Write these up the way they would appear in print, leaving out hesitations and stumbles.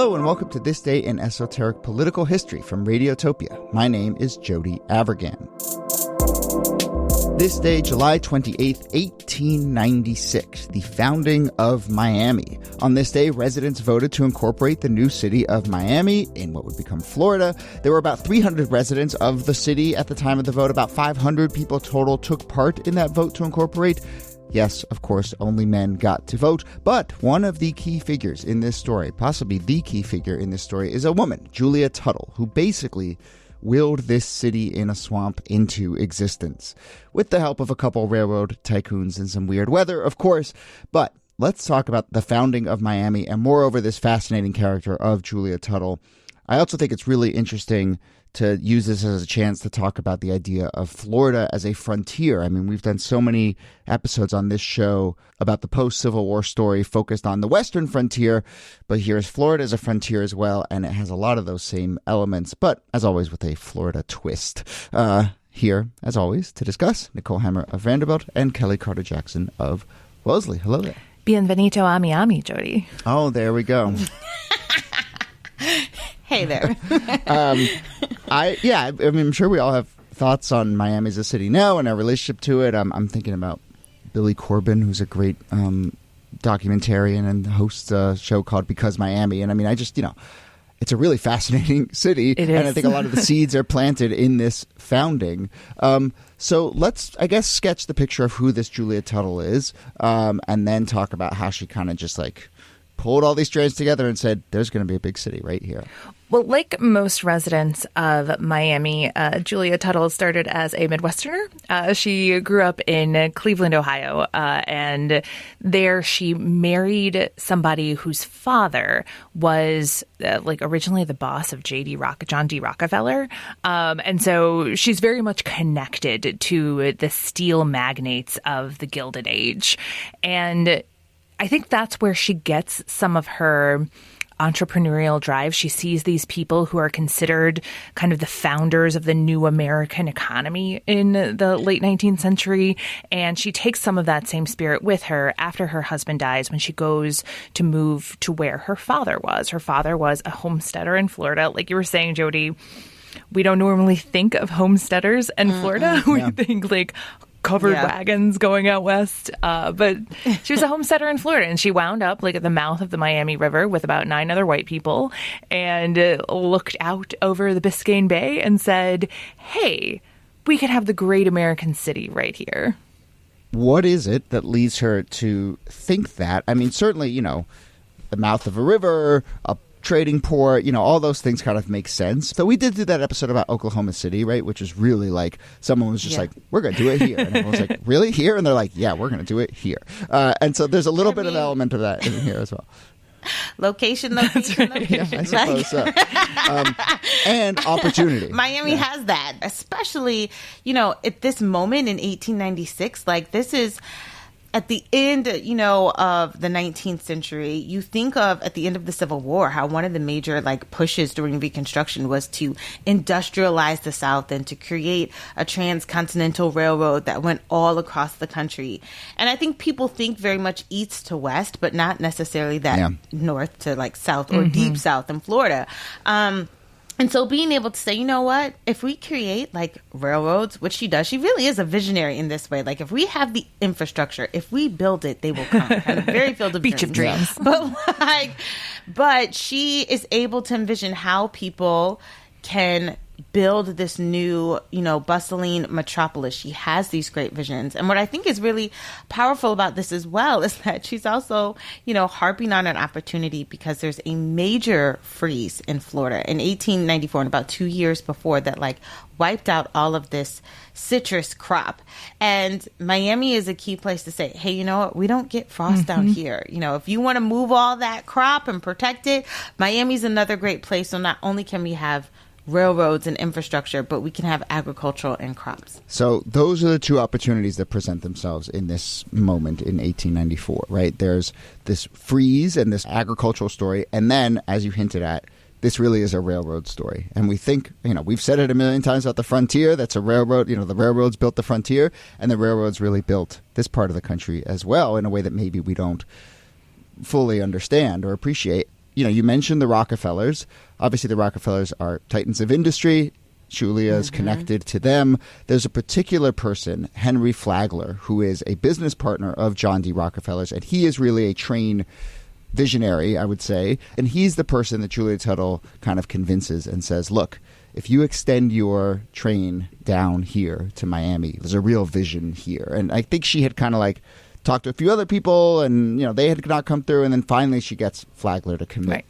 Hello and welcome to This Day in Esoteric Political History from Radiotopia. My name is Jody Avirgan. This day, July 28th, 1896, the founding of Miami. On this day, residents voted to incorporate the new city of Miami in what would become Florida. There were about 300 residents of the city at the time of the vote. About 500 people total took part in that vote to incorporate. Yes, of course, only men got to vote, but one of the key figures in this story, possibly the key figure in this story, is a woman, Julia Tuttle, who basically willed this city in a swamp into existence, with the help of a couple railroad tycoons and some weird weather, of course. But let's talk about the founding of Miami and moreover this fascinating character of Julia Tuttle. I also think it's really interesting to use this as a chance to talk about the idea of Florida as a frontier. I mean, we've done so many episodes on this show about the post-Civil War story focused on the western frontier, but here's Florida as a frontier as well, and it has a lot of those same elements, but as always with a Florida twist. Here, as always, to discuss, Nicole Hammer of Vanderbilt and Kellie Carter-Jackson of Wellesley. Hello there. Bienvenido a Miami, Jody. Oh, there we go. Hey there. I'm sure we all have thoughts on Miami as a city now and our relationship to it. I'm thinking about Billy Corbin, who's a great documentarian and hosts a show called Because Miami. And I mean, it's a really fascinating city. It is. And I think a lot of the seeds are planted in this founding. So let's, I guess, sketch the picture of who this Julia Tuttle is, and then talk about how she kind of just pulled all these strands together and said, there's going to be a big city right here. Well, like most residents of Miami, Julia Tuttle started as a Midwesterner. She grew up in Cleveland, Ohio, and there she married somebody whose father was originally the boss of John D. Rockefeller. And so she's very much connected to the steel magnates of the Gilded Age. And I think that's where she gets some of her entrepreneurial drive. She sees these people who are considered kind of the founders of the new American economy in the late 19th century. And she takes some of that same spirit with her after her husband dies when she goes to move to where her father was. Her father was a homesteader in Florida. Like you were saying, Jody, we don't normally think of homesteaders in Florida. We think covered wagons going out west. But she was a homesteader in Florida, and she wound up at the mouth of the Miami River with about 9 other white people and looked out over the Biscayne Bay and said, hey, we could have the great American city right here. What is it that leads her to think that? I mean, certainly, the mouth of a river, a trading port, all those things kind of make sense. So we did do that episode about Oklahoma City, right? Which is really someone was just we're going to do it here. And everyone's like, really? Here? And they're like, yeah, we're going to do it here. And so there's a little bit of element of that in here as well. Location. Yeah, I suppose so. And opportunity. Miami has that, especially, at this moment in 1896, this is at the end, of the 19th century. You think of at the end of the Civil War, how one of the major pushes during Reconstruction was to industrialize the South and to create a transcontinental railroad that went all across the country. And I think people think very much east to west, but not necessarily that north to south or deep south in Florida. And so being able to say, you know what, if we create railroads, which she does, she really is a visionary in this way. If we have the infrastructure, if we build it, they will come. Kind of very Field of Beach of Dreams. But she is able to envision how people can build this new, bustling metropolis. She has these great visions. And what I think is really powerful about this as well is that she's also, harping on an opportunity because there's a major freeze in Florida in 1894 and about 2 years before that, wiped out all of this citrus crop. And Miami is a key place to say, hey, you know what? We don't get frost down here. If you want to move all that crop and protect it, Miami's another great place. So not only can we have railroads and infrastructure, but we can have agricultural and crops. So those are the two opportunities that present themselves in this moment in 1894, right? There's this freeze and this agricultural story. And then, as you hinted at, this really is a railroad story. And we think, we've said it a million times about the frontier. That's a railroad. The railroads built the frontier, and the railroads really built this part of the country as well in a way that maybe we don't fully understand or appreciate. you mentioned the Rockefellers. Obviously, the Rockefellers are titans of industry. Julia is connected to them. There's a particular person, Henry Flagler, who is a business partner of John D. Rockefeller's, and he is really a train visionary, I would say. And he's the person that Julia Tuttle kind of convinces and says, look, if you extend your train down here to Miami, there's a real vision here. And I think she had kind of like talked to a few other people, and they had not come through. And then finally she gets Flagler to commit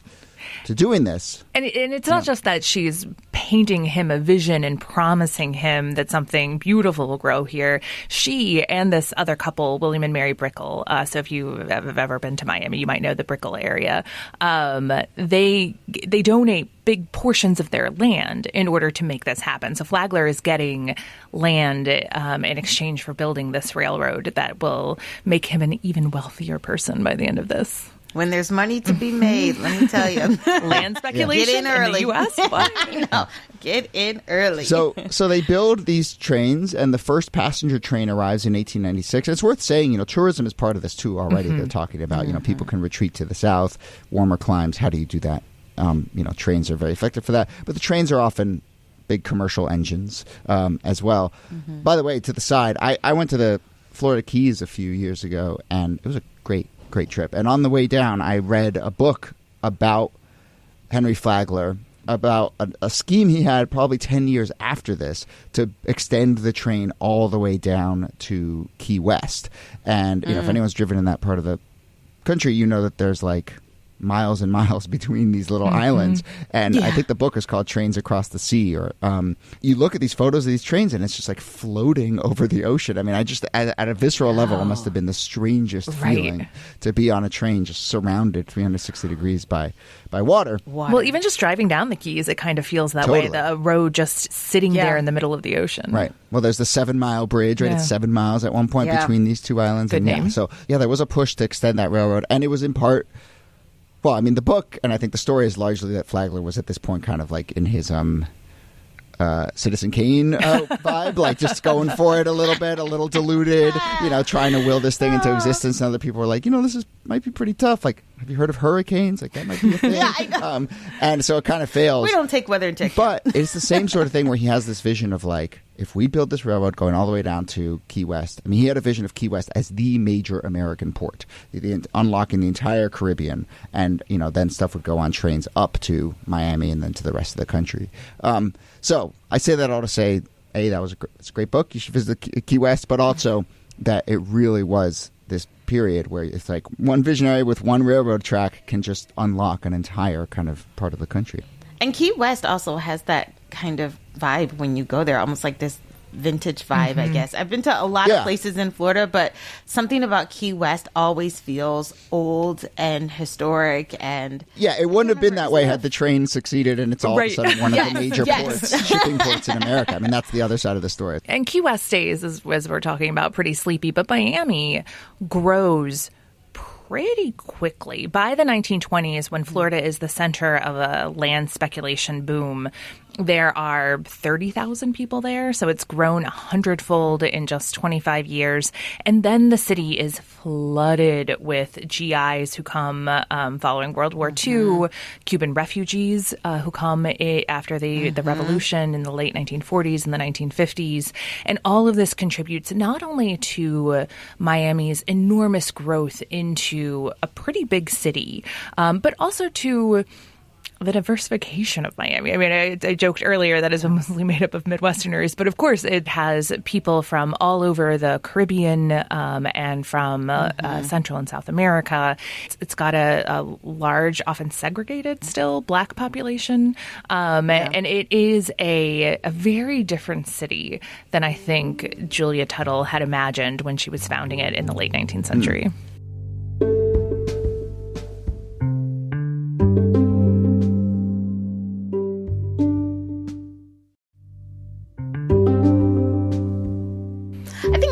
to doing this. And it's not just that she's painting him a vision and promising him that something beautiful will grow here. She and this other couple, William and Mary Brickell, so if you have ever been to Miami, you might know the Brickell area. They donate big portions of their land in order to make this happen. So Flagler is getting land in exchange for building this railroad that will make him an even wealthier person by the end of this. When there's money to be made, let me tell you. Land speculation Get in early. in the U.S.? What? I know. Get in early. So they build these trains, and the first passenger train arrives in 1896. It's worth saying, tourism is part of this too already. They're talking about, people can retreat to the south, warmer climes. How do you do that? Trains are very effective for that. But the trains are often big commercial engines as well. By the way, to the side, I went to the Florida Keys a few years ago, and it was a great trip. And on the way down, I read a book about Henry Flagler, about a scheme he had probably 10 years after this to extend the train all the way down to Key West. And if anyone's driven in that part of the country, you know that there's like miles and miles between these little islands. And I think the book is called Trains Across the Sea. Or you look at these photos of these trains and it's just like floating over the ocean. I mean, I just at a visceral level, it must have been the strangest feeling to be on a train just surrounded 360 degrees by water. Well, even just driving down the Keys, it kind of feels that way. The road just sitting there in the middle of the ocean. Right. Well, there's the 7 Mile Bridge, right? It's 7 miles at one point between these two islands. Good name. So there was a push to extend that railroad, and it was in part. Well, I mean, the book, and I think the story is largely that Flagler was at this point kind of like in his Citizen Kane vibe, like just going for it a little bit, a little diluted, trying to will this thing into existence. And other people were like, this might be pretty tough. Like, have you heard of hurricanes? Like, that might be a thing. I know. And so it kind of fails. We don't take weather into account. But it's the same sort of thing where he has this vision of like, if we build this railroad going all the way down to Key West, I mean, he had a vision of Key West as the major American port, unlocking the entire Caribbean, and then stuff would go on trains up to Miami and then to the rest of the country. So I say that all to say, it's a great book. You should visit Key West, but also that it really was this period where it's like one visionary with one railroad track can just unlock an entire kind of part of the country. And Key West also has that kind of vibe when you go there, almost like this vintage vibe, I guess. I've been to a lot of places in Florida, but something about Key West always feels old and historic. And it wouldn't have been that way had the train succeeded and it's all of a sudden one of the major ports, shipping ports in America. I mean, that's the other side of the story. And Key West stays, as we're talking about, pretty sleepy, but Miami grows pretty quickly. By the 1920s, when Florida is the center of a land speculation boom, there are 30,000 people there, so it's grown 100-fold in just 25 years. And then the city is flooded with GIs who come following World War II, Cuban refugees who come after the revolution in the late 1940s and the 1950s. And all of this contributes not only to Miami's enormous growth into a pretty big city, but also to the diversification of Miami. I mean, I joked earlier that it's mostly made up of Midwesterners, but of course it has people from all over the Caribbean and from Central and South America. It's got a large, often segregated still, Black population. And it is a very different city than I think Julia Tuttle had imagined when she was founding it in the late 19th century.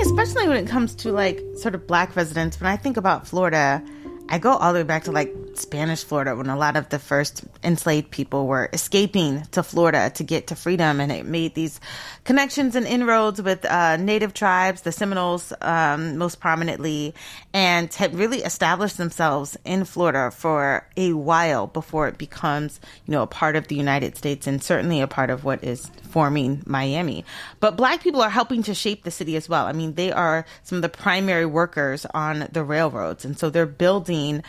Especially when it comes to like sort of Black residents, when I think about Florida, I go all the way back to like Spanish Florida, when a lot of the first enslaved people were escaping to Florida to get to freedom. And it made these connections and inroads with native tribes, the Seminoles most prominently, and had really established themselves in Florida for a while before it becomes, a part of the United States and certainly a part of what is forming Miami. But Black people are helping to shape the city as well. I mean, they are some of the primary workers on the railroads. And so they're building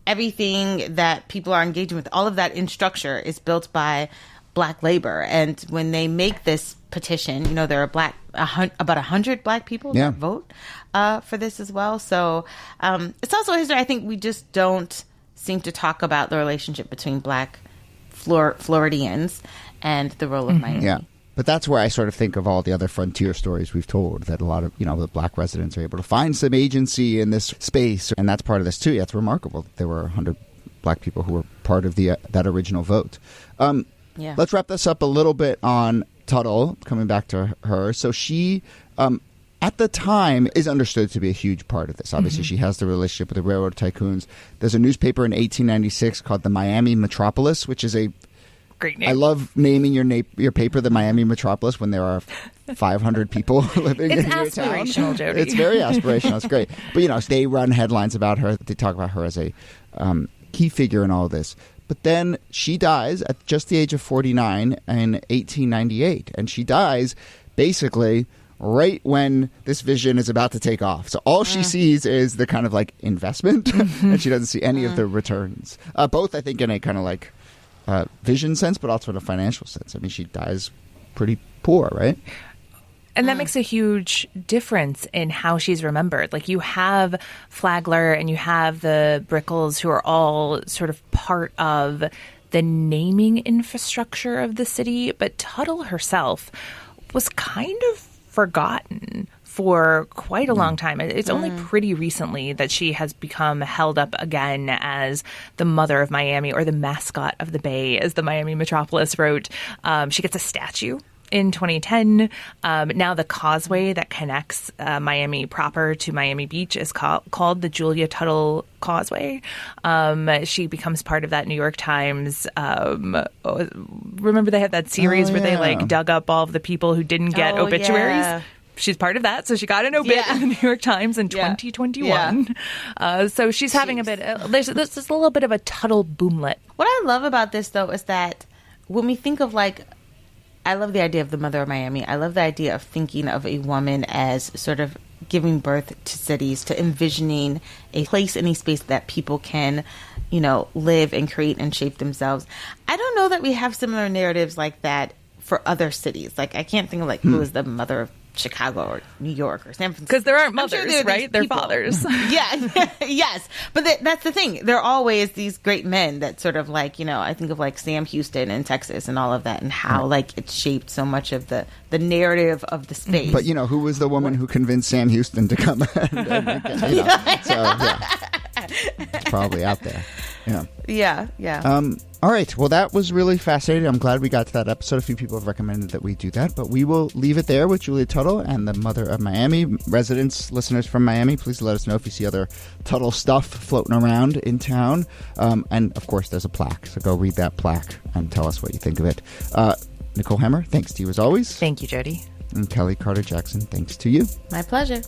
everything that people are engaging with. All of that in structure is built by Black labor. And when they make this petition, there are about 100 Black people that vote for this as well. So it's also a history. I think we just don't seem to talk about the relationship between Black Floridians and the role of Miami. Yeah. But that's where I sort of think of all the other frontier stories we've told, that a lot of, the Black residents are able to find some agency in this space. And that's part of this, too. Yeah, it's remarkable that there were 100 Black people who were part of that original vote. Let's wrap this up a little bit on Tuttle, coming back to her. So she, at the time, is understood to be a huge part of this. Obviously, she has the relationship with the railroad tycoons. There's a newspaper in 1896 called the Miami Metropolis, which is a great name. I love naming your paper the Miami Metropolis when there are 500 people living in your town. It's aspirational, Jody. It's very aspirational. It's great. But, they run headlines about her. They talk about her as a key figure in all this. But then she dies at just the age of 49 in 1898. And she dies basically right when this vision is about to take off. So all she sees is the kind of investment, and she doesn't see any of the returns. Both, I think, in a kind of vision sense, but also in a financial sense. I mean, she dies pretty poor, right? And that makes a huge difference in how she's remembered. You have Flagler and you have the Brickles, who are all sort of part of the naming infrastructure of the city. But Tuttle herself was kind of forgotten for quite a long time. It's only pretty recently that she has become held up again as the mother of Miami, or the mascot of the Bay, as the Miami Metropolis wrote. She gets a statue in 2010. Now the causeway that connects Miami proper to Miami Beach is called the Julia Tuttle Causeway. She becomes part of that New York Times. Remember they had that series where they dug up all of the people who didn't get obituaries? Yeah. She's part of that. So she got an obit in the New York Times in 2021. Yeah. So she's having a bit, there's a little bit of a Tuttle boomlet. What I love about this, though, is that when we think of I love the idea of the mother of Miami. I love the idea of thinking of a woman as sort of giving birth to cities, to envisioning a place, any space that people can, live and create and shape themselves. I don't know that we have similar narratives like that for other cities. I can't think of who is the mother of Chicago or New York or San Francisco. Because there aren't mothers, right? They're fathers. Yes. But that's the thing. There are always these great men that sort of I think of Sam Houston in Texas and all of that, and how it shaped so much of the narrative of the space. But who was the woman who convinced Sam Houston to come and make it? It's probably out there. Yeah. All right. Well, that was really fascinating. I'm glad we got to that episode. A few people have recommended that we do that, but we will leave it there with Julia Tuttle and the mother of Miami. Residents, listeners from Miami, please let us know if you see other Tuttle stuff floating around in town. And, of course, there's a plaque, so go read that plaque and tell us what you think of it. Nicole Hammer, thanks to you as always. Thank you, Jody. And Kellie Carter-Jackson, thanks to you. My pleasure.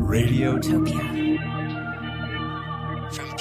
Radiotopia. From